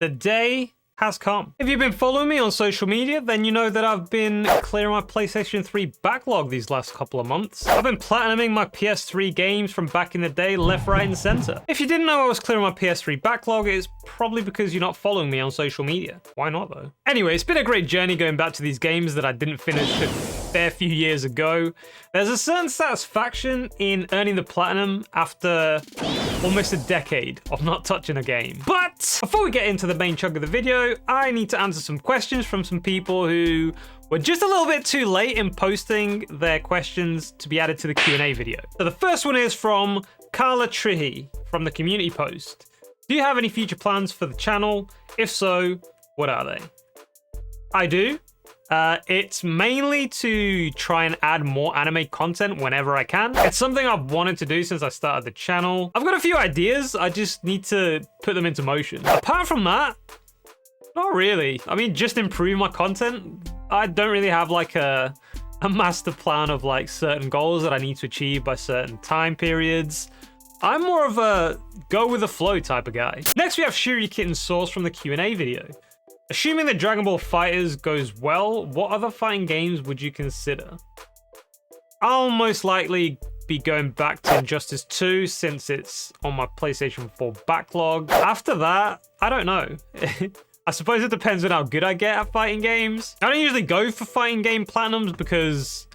The day has come. If you've been following me on social media, then you know that I've been clearing my PlayStation 3 backlog these last couple of months. I've been platinuming my PS3 games from back in the day, left, right, and center. If you didn't know I was clearing my PS3 backlog, it's probably because you're not following me on social media. Why not though? Anyway, it's been a great journey going back to these games that I didn't finish a fair few years ago. There's a certain satisfaction in earning the platinum after almost a decade of not touching a game. But before we get into the main chunk of the video, I need to answer some questions from some people who were just a little bit too late in posting their questions to be added to the Q&A video. So the first one is from Carla Trihi from the community post. Do you have any future plans for the channel? If so, what are they? I do. It's mainly to try and add more anime content whenever I can. It's something I've wanted to do since I started the channel. I've got a few ideas, I just need to put them into motion. Apart from that, not really. I mean, just improve my content. I don't really have like a master plan of like certain goals that I need to achieve by certain time periods. I'm more of a go with the flow type of guy. Next, we have Shuri Source from the Q&A video. Assuming that Dragon Ball FighterZ goes well, what other fighting games would you consider? I'll most likely be going back to Injustice 2 since it's on my PlayStation 4 backlog. After that, I don't know. I suppose it depends on how good I get at fighting games. I don't usually go for fighting game platinums because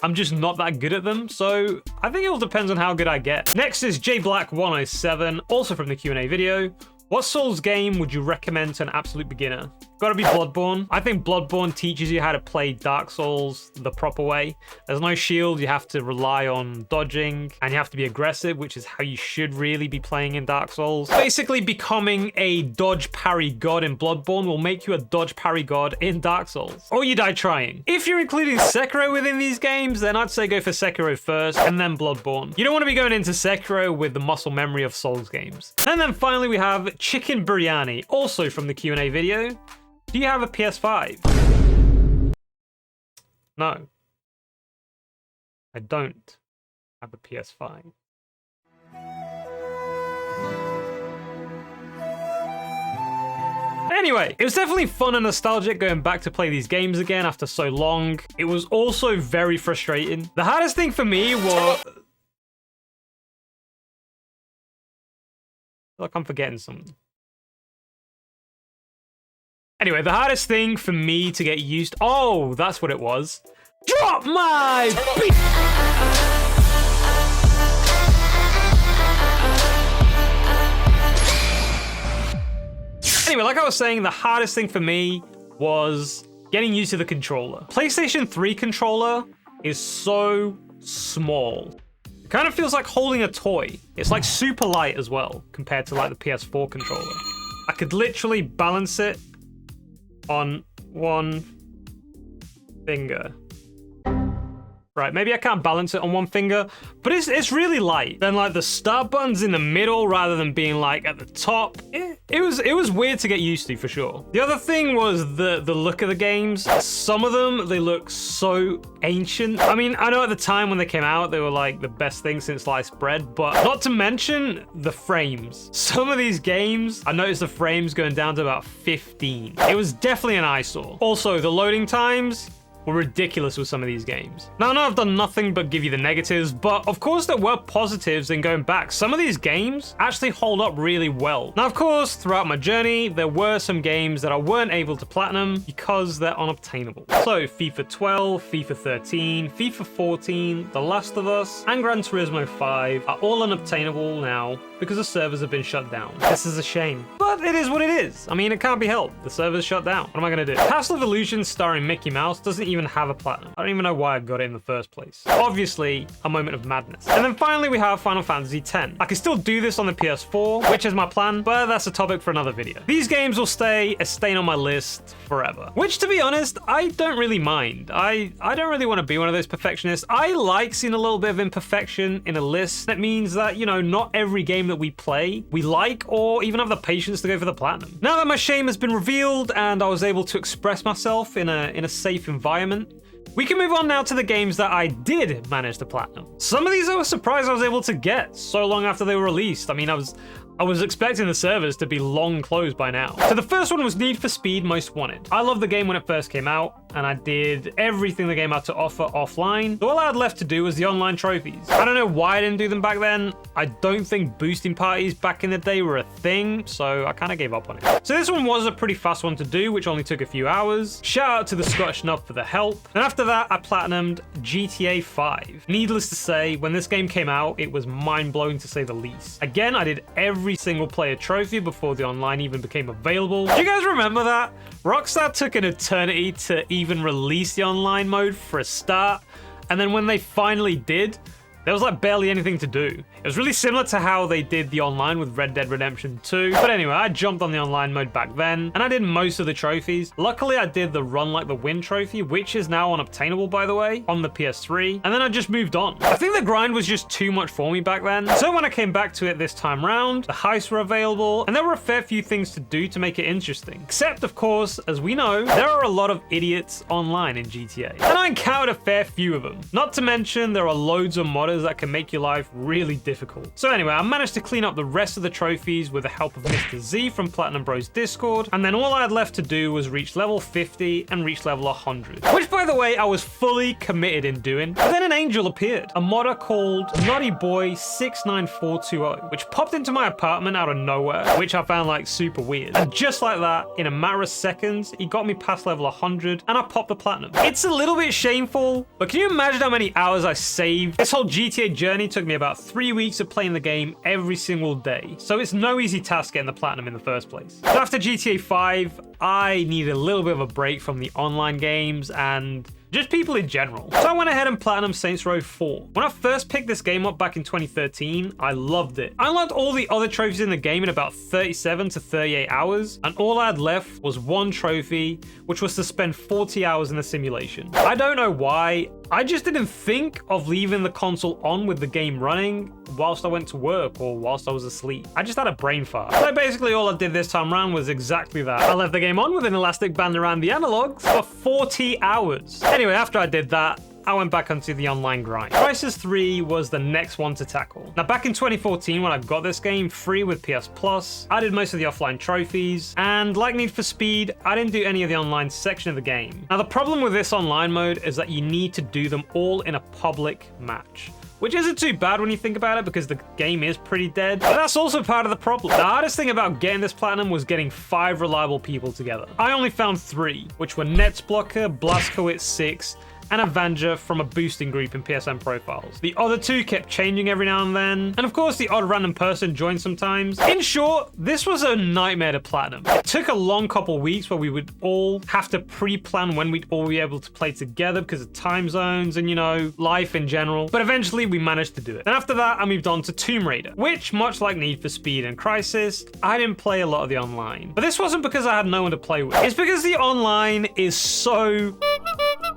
I'm just not that good at them, so I think it all depends on how good I get. Next is JBlack107, also from the Q&A video. What Souls game would you recommend to an absolute beginner? Gotta be Bloodborne. I think Bloodborne teaches you how to play Dark Souls the proper way. There's no shield, you have to rely on dodging, and you have to be aggressive, which is how you should really be playing in Dark Souls. Basically, becoming a dodge parry god in Bloodborne will make you a dodge parry god in Dark Souls. Or you die trying. If you're including Sekiro within these games, then I'd say go for Sekiro first, and then Bloodborne. You don't want to be going into Sekiro with the muscle memory of Souls games. And then finally we have Chicken Biryani, also from the Q&A video. Do you have a PS5? No. I don't have a PS5. Anyway, it was definitely fun and nostalgic going back to play these games again after so long. It was also very frustrating. The hardest thing for me was... I feel like I'm forgetting something. Anyway, the hardest thing for me to get used... Oh, that's what it was. Drop my beat! Anyway, like I was saying, the hardest thing for me was getting used to the controller. PlayStation 3 controller is so small. It kind of feels like holding a toy. It's like super light as well, compared to like the PS4 controller. I could literally balance it on one finger. Right, maybe I can't balance it on one finger, but it's really light. Then like the start button's in the middle rather than being like at the top. It was weird to get used to for sure. The other thing was the look of the games. Some of them, they look so ancient. I mean, I know at the time when they came out, they were like the best thing since sliced bread, but not to mention the frames. Some of these games, I noticed the frames going down to about 15. It was definitely an eyesore. Also, the loading times were ridiculous with some of these games. Now, I know I've done nothing but give you the negatives, but of course there were positives in going back. Some of these games actually hold up really well. Now, of course, throughout my journey, there were some games that I weren't able to platinum because they're unobtainable. So FIFA 12, FIFA 13, FIFA 14, The Last of Us, and Gran Turismo 5 are all unobtainable now because the servers have been shut down. This is a shame, but it is what it is. I mean, it can't be helped. The server's shut down. What am I gonna do? Castle of Illusion starring Mickey Mouse doesn't even have a platinum. I don't even know why I got it in the first place. Obviously, a moment of madness. And then finally, we have Final Fantasy X. I can still do this on the PS4, which is my plan, but that's a topic for another video. These games will stay a stain on my list forever, which to be honest, I don't really mind. I don't really want to be one of those perfectionists. I like seeing a little bit of imperfection in a list. That means that, you know, not every game that we play, we like, or even have the patience to go for the platinum. Now that my shame has been revealed and I was able to express myself in a safe environment, we can move on now to the games that I did manage to platinum. Some of these I was surprised I was able to get so long after they were released. I mean, I I was expecting the servers to be long closed by now. So the first one was Need for Speed Most Wanted. I loved the game when it first came out, and I did everything the game had to offer offline. So all I had left to do was the online trophies. I don't know why I didn't do them back then. I don't think boosting parties back in the day were a thing, so I kind of gave up on it. So this one was a pretty fast one to do, which only took a few hours. Shout out to the Scottish Nub for the help. And after that, I platinumed GTA 5. Needless to say, when this game came out, it was mind-blowing to say the least. Again, I did every single player trophy before the online even became available. Do you guys remember that? Rockstar took an eternity to even release the online mode for a start, and then when they finally did, there was like barely anything to do. It was really similar to how they did the online with Red Dead Redemption 2. But anyway, I jumped on the online mode back then, and I did most of the trophies. Luckily, I did the Run Like the Wind trophy, which is now unobtainable, by the way, on the PS3. And then I just moved on. I think the grind was just too much for me back then. So when I came back to it this time round, the heists were available, and there were a fair few things to do to make it interesting. Except, of course, as we know, there are a lot of idiots online in GTA. And I encountered a fair few of them. Not to mention, there are loads of modders that can make your life really difficult. So anyway, I managed to clean up the rest of the trophies with the help of Mr. Z from Platinum Bros Discord, and then all I had left to do was reach level 50 and reach level 100, which, by the way, I was fully committed in doing. But then an angel appeared, a modder called Naughty Boy 69420, which popped into my apartment out of nowhere, which I found like super weird. And just like that, in a matter of seconds, he got me past level 100 and I popped the platinum. It's a little bit shameful, but can you imagine how many hours I saved? This whole GTA journey took me about 3 weeks of playing the game every single day, so it's no easy task getting the platinum in the first place. So after GTA 5, I needed a little bit of a break from the online games and just people in general. So I went ahead and platinumed Saints Row 4. When I first picked this game up back in 2013, I loved it. I unlocked all the other trophies in the game in about 37 to 38 hours, and all I had left was one trophy, which was to spend 40 hours in the simulation. I don't know why. I just didn't think of leaving the console on with the game running whilst I went to work or whilst I was asleep. I just had a brain fart. So basically all I did this time around was exactly that. I left the game on with an elastic band around the analogs for 40 hours. Anyway, after I did that, I went back onto the online grind. Crysis 3 was the next one to tackle. Now, back in 2014, when I got this game free with PS Plus, I did most of the offline trophies, and like Need for Speed, I didn't do any of the online section of the game. Now, the problem with this online mode is that you need to do them all in a public match, which isn't too bad when you think about it because the game is pretty dead, but that's also part of the problem. The hardest thing about getting this platinum was getting 5 reliable people together. I only found 3, which were Netsblocker, Blazkowicz6, and Avenger from a boosting group in PSN profiles. The other 2 kept changing every now and then, and of course the odd random person joined sometimes. In short, this was a nightmare to platinum. It took a long couple weeks where we would all have to pre-plan when we'd all be able to play together because of time zones and, you know, life in general, but eventually we managed to do it. And after that, I moved on to Tomb Raider, which, much like Need for Speed and Crysis, I didn't play a lot of the online. But this wasn't because I had no one to play with. It's because the online is so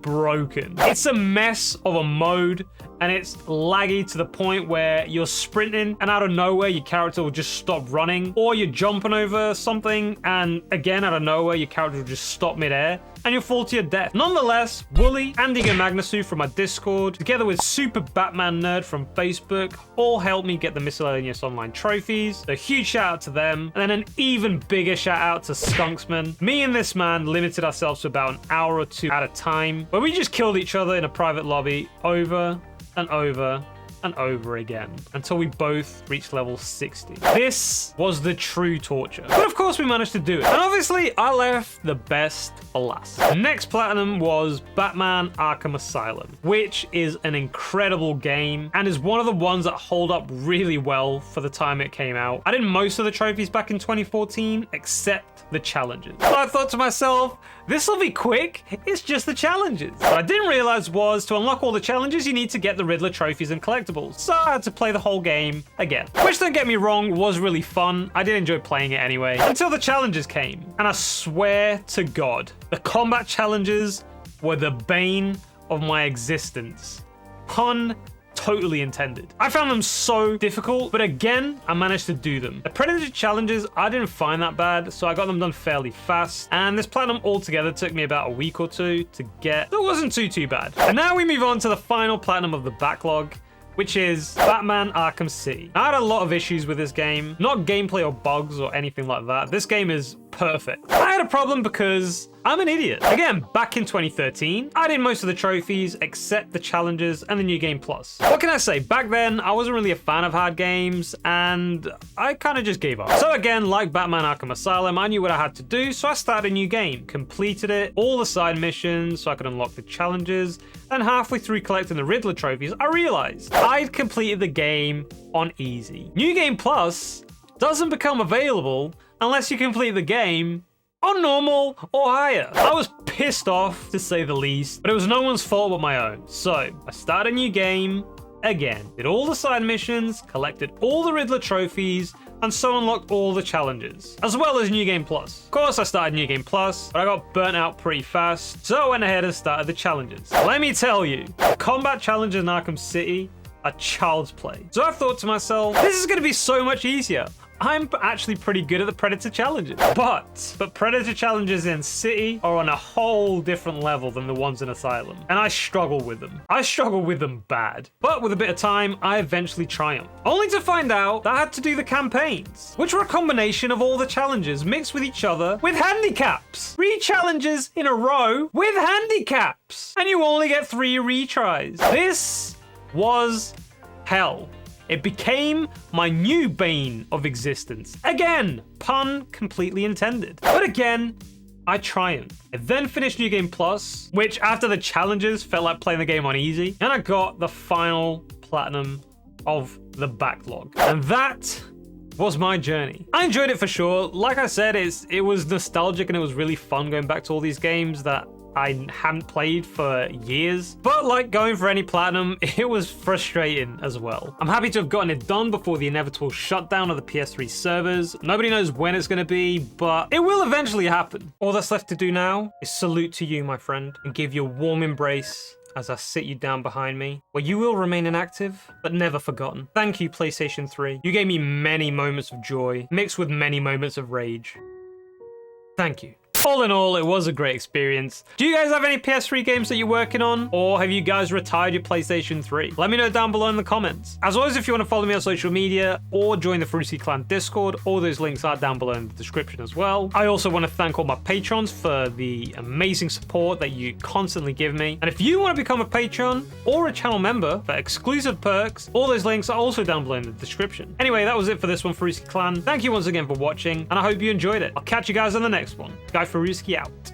broken. It's a mess of a mode, and it's laggy to the point where you're sprinting and out of nowhere your character will just stop running, or you're jumping over something and again out of nowhere your character will just stop midair and you'll fall to your death. Nonetheless, Wooly and Digo Magnasu from my Discord, together with Super Batman Nerd from Facebook, all helped me get the miscellaneous online trophies. So huge shout out to them, and then an even bigger shout out to Skunksman. Me and this man limited ourselves to about an hour or 2 at a time, where we just killed each other in a private lobby over and over and over again until we both reached level 60. This was the true torture. But of course we managed to do it. And obviously I left the best for last. The next platinum was Batman Arkham Asylum, which is an incredible game and is one of the ones that hold up really well for the time it came out. I did most of the trophies back in 2014 except the challenges. So I thought to myself, this will be quick, it's just the challenges. What I didn't realize was to unlock all the challenges, you need to get the Riddler trophies and collectibles. So I had to play the whole game again, which, don't get me wrong, was really fun. I did enjoy playing it anyway, until the challenges came. And I swear to God, the combat challenges were the bane of my existence. Pun totally intended. I found them so difficult, but again, I managed to do them. The Predator challenges, I didn't find that bad, so I got them done fairly fast, and this platinum altogether took me about a week or 2 to get. So it wasn't too bad. And now we move on to the final platinum of the backlog, which is Batman Arkham City. I had a lot of issues with this game, not gameplay or bugs or anything like that. This game is perfect. I had a problem because I'm an idiot. Again, back in 2013, I did most of the trophies except the challenges and the New Game Plus. What can I say? Back then, I wasn't really a fan of hard games and I kind of just gave up. So again, like Batman Arkham Asylum, I knew what I had to do, so I started a new game, completed it, all the side missions so I could unlock the challenges, and halfway through collecting the Riddler trophies, I realized I'd completed the game on easy. New Game Plus doesn't become available unless you complete the game on normal or higher. I was pissed off, to say the least, but it was no one's fault but my own. So I started a new game again, did all the side missions, collected all the Riddler trophies, and so unlocked all the challenges, as well as New Game Plus. Of course, I started New Game Plus, but I got burnt out pretty fast, so I went ahead and started the challenges. Let me tell you, the combat challenges in Arkham City are child's play. So I thought to myself, this is going to be so much easier. I'm actually pretty good at the Predator challenges. But Predator challenges in City are on a whole different level than the ones in Asylum. And I struggle with them. I struggle with them bad. But with a bit of time, I eventually triumphed. Only to find out that I had to do the campaigns, which were a combination of all the challenges mixed with each other with handicaps. 3 challenges in a row with handicaps. And you only get 3 retries. This was hell. It became my new bane of existence. Again, pun completely intended. But again, I triumphed. I then finished New Game Plus, which after the challenges felt like playing the game on easy, and I got the final platinum of the Backlog. And that was my journey. I enjoyed it for sure. Like I said, it was nostalgic and it was really fun going back to all these games that I hadn't played for years. But like going for any platinum, it was frustrating as well. I'm happy to have gotten it done before the inevitable shutdown of the PS3 servers. Nobody knows when it's going to be, but it will eventually happen. All that's left to do now is salute to you, my friend, and give you a warm embrace as I sit you down behind me, where you will remain inactive, but never forgotten. Thank you, PlayStation 3. You gave me many moments of joy, mixed with many moments of rage. Thank you. All in all, it was a great experience. Do you guys have any PS3 games that you're working on? Or have you guys retired your PlayStation 3? Let me know down below in the comments. As always, if you want to follow me on social media or join the Farruski Clan Discord, all those links are down below in the description as well. I also want to thank all my patrons for the amazing support that you constantly give me. And if you want to become a patron or a channel member for exclusive perks, all those links are also down below in the description. Anyway, that was it for this one, Farruski Clan. Thank you once again for watching, and I hope you enjoyed it. I'll catch you guys on the next one. GuyFarruski out.